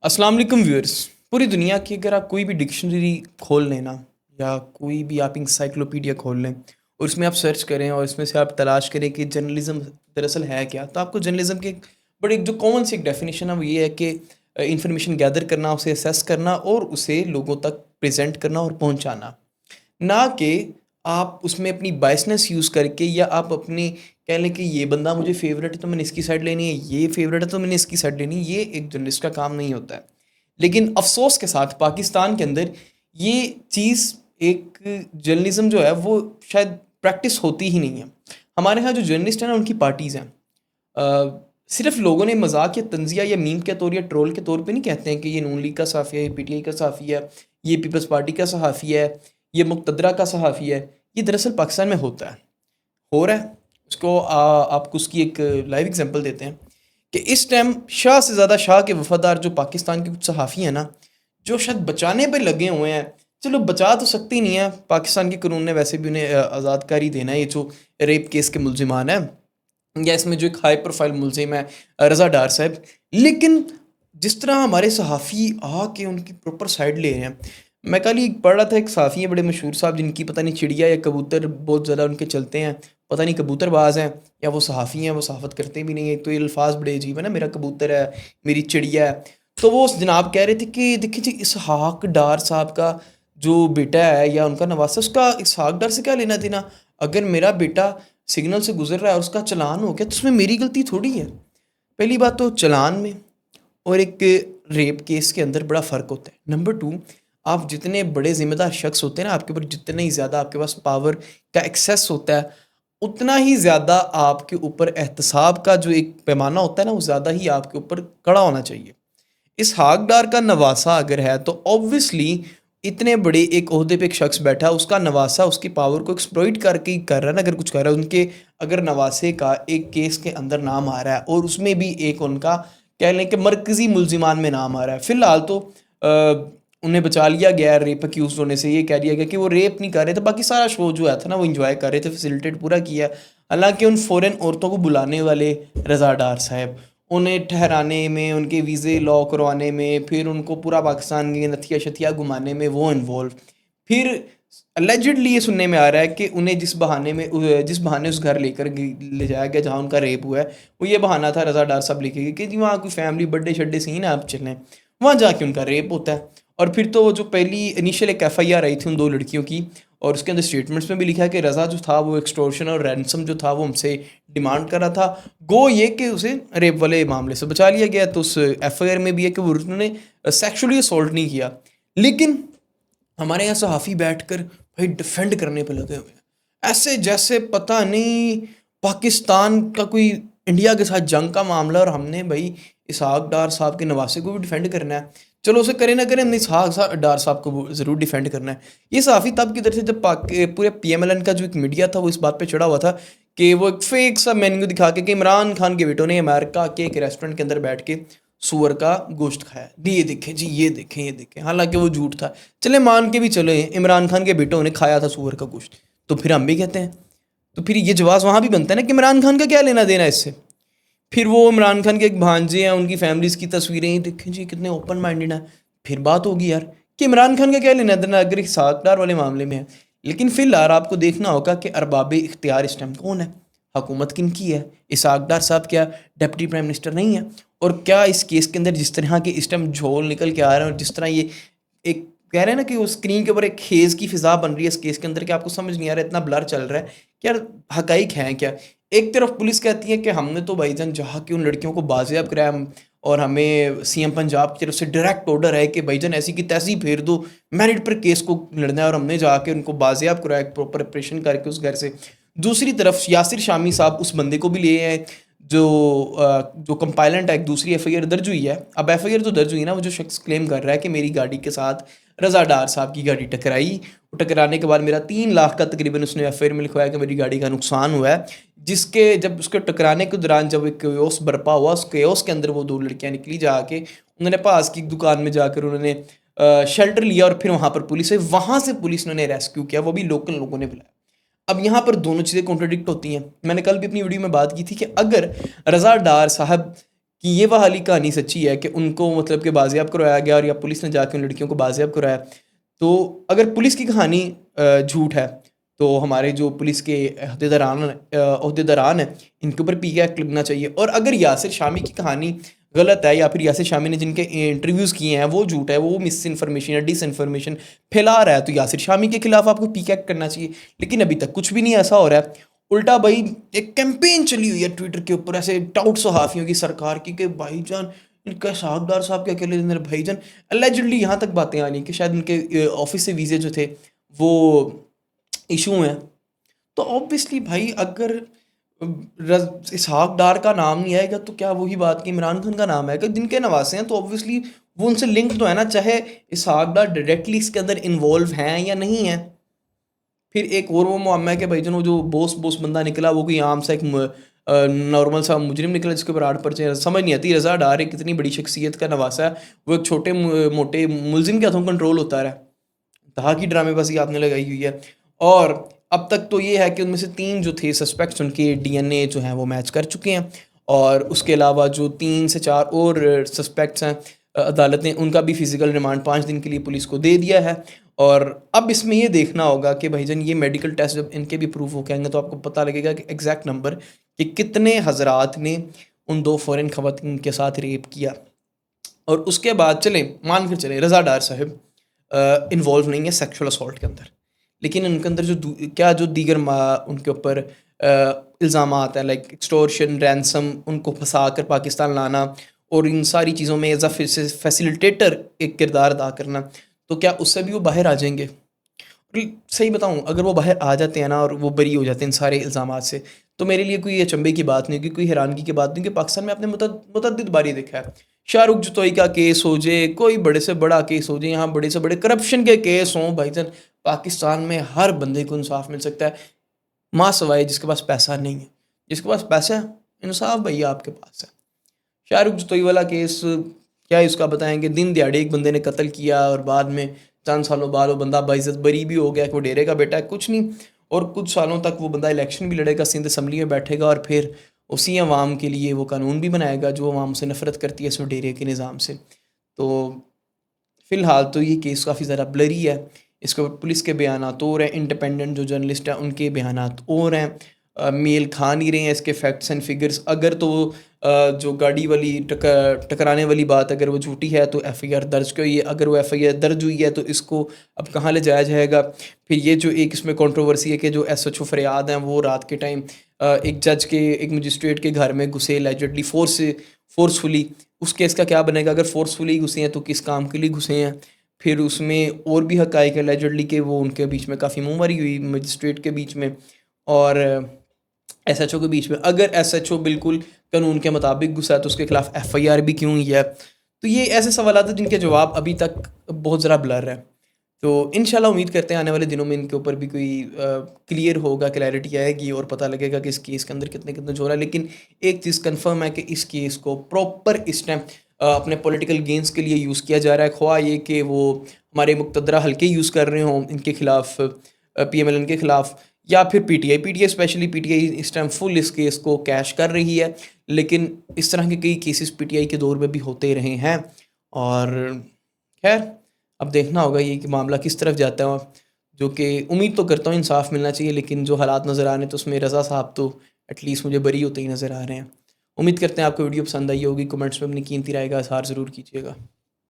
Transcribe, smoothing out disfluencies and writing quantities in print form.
अस्सलाम वालेकुम व्यूअर्स। पूरी दुनिया की अगर आप कोई भी डिक्शनरी खोल लें ना, या कोई भी आप इंसाइक्लोपीडिया खोल लें और उसमें आप सर्च करें और इसमें से आप तलाश करें कि जर्नलिज्म दरअसल है क्या, तो आपको जर्नलिज्म की एक बड़ी जो कॉमन सी एक डेफिनेशन है वो ये है कि इंफॉर्मेशन गैदर करना, उसे असेस करना और उसे लोगों तक प्रेजेंट करना और पहुंचाना। ना कि आप उसमें अपनी बायसनेस यूज़ करके, या आप अपनी कह लें कि ये बंदा मुझे फेवरेट है तो मैंने इसकी साइड लेनी है, ये फेवरेट है तो मैंने इसकी साइड लेनी है। ये एक जर्नलिस्ट का काम नहीं होता है। लेकिन अफ़सोस के साथ पाकिस्तान के अंदर ये चीज़, एक जर्नलिज़्म जो है वो शायद प्रैक्टिस होती ही नहीं है। हमारे यहाँ जो जर्नलिस्ट हैं ना, उनकी पार्टीज़ हैं। सिर्फ लोगों ने मजाक या तंजिया या मीम के तौर या ट्रोल के तौर पे नहीं कहते हैं कि ये नून लीग का सहाफ़ी है, ये पीटीआई का सहाफ़ी है, ये पीपल्स पार्टी का सहाफ़ी है, ये मुक़तदरा का सहाफ़ी है। ये दरअसल पाकिस्तान में होता है, हो रहा है। उसको आपको उसकी एक लाइव एग्जांपल देते हैं कि इस टाइम शाह से ज़्यादा शाह के वफादार जो पाकिस्तान के कुछ सहाफ़ी हैं ना, जो शायद बचाने पे लगे हुए हैं। चलो बचा तो सकते ही नहीं है, पाकिस्तान के कानून ने वैसे भी उन्हें आज़ादकारी देना है। ये जो रेप केस के मुलजिमान हैं, या इसमें जो एक हाई प्रोफाइल मुलजिम है रज़ा डार साहब। लेकिन जिस तरह हमारे सहाफ़ी आके उनकी प्रॉपर साइड ले रहे हैं। मैं कल ही पढ़ रहा था, एक सहाफ़ी है बड़े मशहूर साहब, जिनकी पता नहीं चिड़िया या कबूतर बहुत ज़्यादा उनके चलते हैं। पता नहीं कबूतरबाज हैं या वो सहाफ़ी हैं, वो सहाफ़त करते भी नहीं है। तो ये अल्फाज बड़े अजीब है ना, मेरा कबूतर है, मेरी चिड़िया है। तो वो उस जनाब कह रहे थे कि देखिए जी, इसहाक डार साहब का जो बेटा है या उनका नवासा, उसका इसहाक डार से क्या लेना देना। अगर मेरा बेटा सिग्नल से गुजर रहा है और उसका चलान हो गया तो उसमें मेरी गलती थोड़ी है। पहली बात तो चलान में और एक रेप केस के अंदर बड़ा फ़र्क होता है। नंबर टू, आप जितने बड़े ज़िम्मेदार शख्स होते हैं ना, आपके ऊपर जितने ही ज़्यादा आपके पास पावर का एक्सेस होता है, उतना ही ज़्यादा आपके ऊपर एहतसाब का जो एक पैमाना होता है ना, वो ज़्यादा ही आपके ऊपर कड़ा होना चाहिए। इस हकदार का नवासा अगर है तो ऑब्वियसली इतने बड़े एक ओहदे पे एक शख्स बैठा है, उसका नवासा उसकी पावर को एक्सप्लॉइट करके ही कर रहा है ना, अगर कुछ कर रहा है। उनके अगर नवासे का एक केस के अंदर नाम आ रहा है और उसमें भी एक उनका कह लें कि मरकज़ी मुलजिमान में नाम आ रहा है, फ़िलहाल तो उन्हें बचा लिया गया है रेप अक्यूज होने से। ये कह दिया गया कि वो रेप नहीं कर रहे थे, बाकी सारा शो जो है था ना वो इंजॉय कर रहे थे, फैसिलिटेट पूरा किया। हालांकि उन फ़ॉरेन औरतों को बुलाने वाले रज़ा डार साहब, उन्हें ठहराने में, उनके वीज़े लॉ करवाने में, फिर उनको पूरा पाकिस्तान की नथिया शथिया घुमाने में वो इन्वॉल्व। फिर अलेजिडली ये सुनने में आ रहा है कि उन्हें जिस बहाने उस घर लेकर ले जाया गया जहाँ उनका रेप हुआ है, वो ये बहाना था रज़ा डार साहब लिखे कि जी वहाँ कोई फैमिली बर्थडे शड्डे सीन है, आप चलें। वहाँ जाके उनका रेप होता है। और फिर तो वो जो पहली इनिशियल एक एफआईआर आई थी उन दो लड़कियों की, और उसके अंदर स्टेटमेंट्स में भी लिखा है कि रज़ा जो था वो एक्सटॉर्शन और रैंसम जो था वो हमसे डिमांड कर रहा था। गो ये कि उसे रेप वाले मामले से बचा लिया गया। तो उस एफआईआर में भी है कि वो उन्होंने सेक्सुअली असॉल्ट नहीं किया। लेकिन हमारे यहाँ सहाफ़ी बैठकर भाई डिफेंड करने पे लगे हुए हैं, ऐसे जैसे पता नहीं पाकिस्तान का कोई इंडिया के साथ जंग का मामला, और हमने भाई इसहाक डार साहब के नवासे को भी डिफेंड करना है। चलो उसे करें ना करें, हमने डार साहब को ज़रूर डिफेंड करना है। ये सहाफ़ी तब किधर से, जब पूरे पीएमएलएन का जो एक मीडिया था वो इस बात पे चढ़ा हुआ था कि वो एक फेक सा मेन्यू दिखा के कि इमरान खान के बेटों ने अमेरिका के एक रेस्टोरेंट के अंदर बैठ के सूअर का गोश्त खाया, ये देखें जी, ये देखें, ये देखें। हालांकि वो झूठ था। चले मान के भी चले इमरान खान के बेटों ने खाया था सूअर का गोश्त, तो फिर हम भी कहते हैं। तो फिर ये जवाब वहाँ भी बनता है ना कि इमरान खान का क्या लेना देना इससे। फिर वो इमरान खान के एक भांजे हैं, उनकी फैमिलीज़ की तस्वीरें ही देखें जी, कितने ओपन माइंडेड हैं। फिर बात होगी यार कि इमरान खान का क्या लेना देना अगर इस साकदार वाले मामले में है। लेकिन फिलहाल आपको देखना होगा कि अरबाब इख्तियार इस टाइम कौन है, हुकूमत किन की है। इसाकदार साहब क्या डिप्टी प्राइम मिनिस्टर नहीं है? और क्या इस केस के अंदर जिस तरह के इस टाइम झोल निकल के आ रहे हैं, और जिस तरह ये एक कह रहे हैं ना कि वो स्क्रीन के ऊपर एक खेज की फिजा बन रही है इस केस के अंदर, कि आपको समझ नहीं आ रहा, इतना ब्लर चल रहा है कि यार हकाइक हैं क्या। एक तरफ पुलिस कहती है कि हमने तो भाईजान जहाँ की उन लड़कियों को बाजियाब कराया, और हमें सीएम पंजाब की तरफ से डायरेक्ट ऑर्डर है कि भाईजान ऐसी की तैसी फेर दो, मेरिट पर केस को लड़ना है, और हमने जाके उनको बाजियाब कराया प्रॉपर ऑपरेशन करके उस घर से। दूसरी तरफ यासिर शामी साहब उस बंदे को भी ले आए जो कंपाइलेंट है, एक दूसरी एफआईआर दर्ज हुई है। अब एफआईआर तो दर्ज हुई ना, वो जो शख्स क्लेम कर रहा है कि मेरी गाड़ी के साथ रज़ा डार साहब की गाड़ी टकराई, टकराने के बाद मेरा 3 लाख का तकरीबन उसने एफआईआर में लिखवाया कि मेरी गाड़ी का नुकसान हुआ है। जिसके जब उसके टकराने के दौरान जब एक केओस बरपा हुआ, उस केओस के अंदर वो दो लड़कियां निकली, जाके उन्होंने पास की दुकान में जाकर उन्होंने शेल्टर लिया, और फिर वहाँ पर पुलिस है, वहाँ से पुलिस ने रेस्क्यू किया, वो भी लोकल लोगों ने बुलाया। अब यहाँ पर दोनों चीज़ें कॉन्ट्रडिक्ट होती हैं। मैंने कल भी अपनी वीडियो में बात की थी कि अगर रज़ा डार साहब कि ये वाली कहानी सच्ची है कि उनको मतलब कि बाजियाब करवाया गया और या पुलिस ने जाके उन लड़कियों को बाजियाब कराया। तो अगर पुलिस की कहानी झूठ है, तो हमारे जो पुलिस के अहदेदारान हैं, इनके ऊपर पीके एक्ट लगना चाहिए। और अगर यासिर शामी की कहानी गलत है या फिर यासिर शामी ने जिनके इंटरव्यूज़ किए हैं वो झूठ है, वो मिस इन्फॉर्मेशन या डिस इन्फॉर्मेशन फैला रहा है, तो यासिर शामी के खिलाफ आपको पीके एक्ट करना चाहिए। लेकिन अभी तक कुछ भी नहीं ऐसा हो रहा है। उल्टा भाई एक कैंपेन चली हुई है ट्विटर के ऊपर ऐसे टाउट सहाफ़ियों की सरकार की कि भाईजान इनका साहबदार साहब के अकेले दिन भाईजान अलेजिडली यहाँ तक बातें आ रही कि शायद उनके ऑफिस से वीज़े जो थे वो इशू हैं। तो ऑब्वियसली भाई अगर इसहाक डार का नाम नहीं आएगा तो क्या वही बात कि इमरान खान का नाम आएगा जिनके नवासे हैं, तो ऑब्वियसली वो उनसे लिंक तो है ना, चाहे इसहाक डार डायरेक्टली इसके अंदर इन्वॉल्व हैं या नहीं है। फिर एक और वो मुअम्मा है कि भाईजान वो जो बोस बोस बंदा निकला वो कोई आम सा एक नॉर्मल सा मुजरिम निकला जिसके ऊपर 8 पर्चे, समझ नहीं आती। रज़ा डार एक कितनी बड़ी शख्सियत का नवासा है, वो एक छोटे मोटे मुलजिम के हाथों कंट्रोल होता रहा। कहा की ड्रामेबाजी आपने लगाई हुई है। और अब तक तो ये है कि उनमें से 3 जो थे सस्पेक्ट्स उनके डीएनए जो हैं वो मैच कर चुके हैं। और उसके अलावा जो 3 से 4 और सस्पेक्ट्स हैं, अदालत ने उनका भी फिजिकल रिमांड 5 दिन के लिए पुलिस को दे दिया है। और अब इसमें ये देखना होगा कि भाईजान ये मेडिकल टेस्ट जब इनके भी प्रूफ हो जाएंगे तो आपको पता लगेगा कि एग्जैक्ट नंबर कि कितने हजरात ने उन 2 फॉरेन खवातीन के साथ रेप किया। और उसके बाद चले मान कर चले रज़ा डार साहब इन्वॉल्व नहीं है सेक्सुअल असॉल्ट के अंदर, लेकिन उनके अंदर जो क्या जो दीगर उनके ऊपर इल्ज़ामात हैं लाइक एक्सटॉर्शन रैंसम, उनको फंसा कर पाकिस्तान लाना और इन सारी चीज़ों में एज अ फैसिलिटेटर एक किरदार अदा करना, तो क्या उससे भी वो बाहर आ जाएंगे? और सही बताऊं, अगर वो बाहर आ जाते हैं ना और वो बरी हो जाते हैं इन सारे इल्ज़ामात से, तो मेरे लिए कोई अचंभे की बात नहीं होगी, कोई हैरानगी की बात नहीं, कि पाकिस्तान में आपने मुतअद्दिद बारी देखा है शाहरुख जतोई का केस हो जाए, कोई बड़े से बड़ा केस हो जाए, यहाँ बड़े से बड़े करप्शन के केस हों, भाईजान पाकिस्तान में हर बंदे को इंसाफ मिल सकता है, माँ सवाए जिसके पास पैसा नहीं है। जिसके पास पैसा है, इंसाफ भैया आपके पास है। शाहरुख जतोई वाला केस क्या है उसका बताएंगे, दिन दिहाड़े एक बंदे ने कत्ल किया और बाद में चंद सालों बाद वो बंदा बाइज्जत बरी भी हो गया कि वो डेरे का बेटा है, कुछ नहीं। और कुछ सालों तक वो बंदा इलेक्शन भी लड़ेगा, सिंध असम्बली में बैठेगा और फिर उसी अवाम के लिए वो कानून भी बनाएगा जो अवाम से नफ़रत करती है इस डेरे के निज़ाम से। तो फ़िलहाल तो ये केस काफ़ी ज़्यादा ब्लरी है, इसके ऊपर पुलिस के बयानात और हैं, इंडिपेंडेंट जो जर्नलिस्ट हैं उनके बयानात और हैं, मेल खा नहीं रहे हैं इसके फैक्ट्स एंड फिगर्स। अगर तो जो गाड़ी वाली टकराने वाली बात अगर वो झूठी है तो एफआईआर दर्ज क्यों, अगर वो एफआईआर दर्ज हुई है तो इसको अब कहाँ ले जाया जाएगा। फिर ये जो एक इसमें कंट्रोवर्सी है कि जो एसएचओ फरियाद हैं वो रात के टाइम एक जज के एक मजिस्ट्रेट के घर में घुसे एलिजिडली फोर्सफुली, उस केस का क्या बनेगा? अगर फोर्सफुली घुसे हैं तो किस काम के लिए घुसे हैं? फिर उसमें और भी हकाइक एलिजिडली के वो उनके बीच में काफ़ी मुंहमारी हुई मजिस्ट्रेट के बीच में और एसएचओ के बीच में। अगर एसएचओ बिल्कुल कानून के मुताबिक घुसा तो उसके खिलाफ एफआईआर भी क्यों हुई है? तो ये ऐसे सवाल हैं जिनके जवाब अभी तक बहुत ज़रा ब्लर है। तो इंशाल्लाह उम्मीद करते हैं आने वाले दिनों में इनके ऊपर भी कोई क्लियर होगा, क्लैरिटी आएगी और पता लगेगा कि इस केस के अंदर कितने कितने जोर है। लेकिन एक चीज़ कंफर्म है कि इस केस को प्रॉपर इस टाइम अपने पॉलिटिकल गेंस के लिए यूज़ किया जा रहा है, ख्वाह ये कि वो हमारे मुक़तदरा हल्के यूज़ कर रहे हों इनके खिलाफ, पीएमएलएन के खिलाफ, या फिर पीटीआई स्पेशली पीटीआई इस टाइम फुल इस केस को कैश कर रही है। लेकिन इस तरह के कई केसेस पीटीआई के दौर में भी होते रहे हैं और खैर अब देखना होगा ये कि मामला किस तरफ जाता है। जो कि उम्मीद तो करता हूँ इंसाफ मिलना चाहिए, लेकिन जो हालात नज़र आ रहे हैं तो उसमें रज़ा साहब तो एटलीस्ट मुझे बरी होते ही नज़र आ रहे हैं। उम्मीद करते हैं आपको वीडियो पसंद आई होगी, कमेंट्स में अपनी कीमती राय का इज़हार ज़रूर कीजिएगा।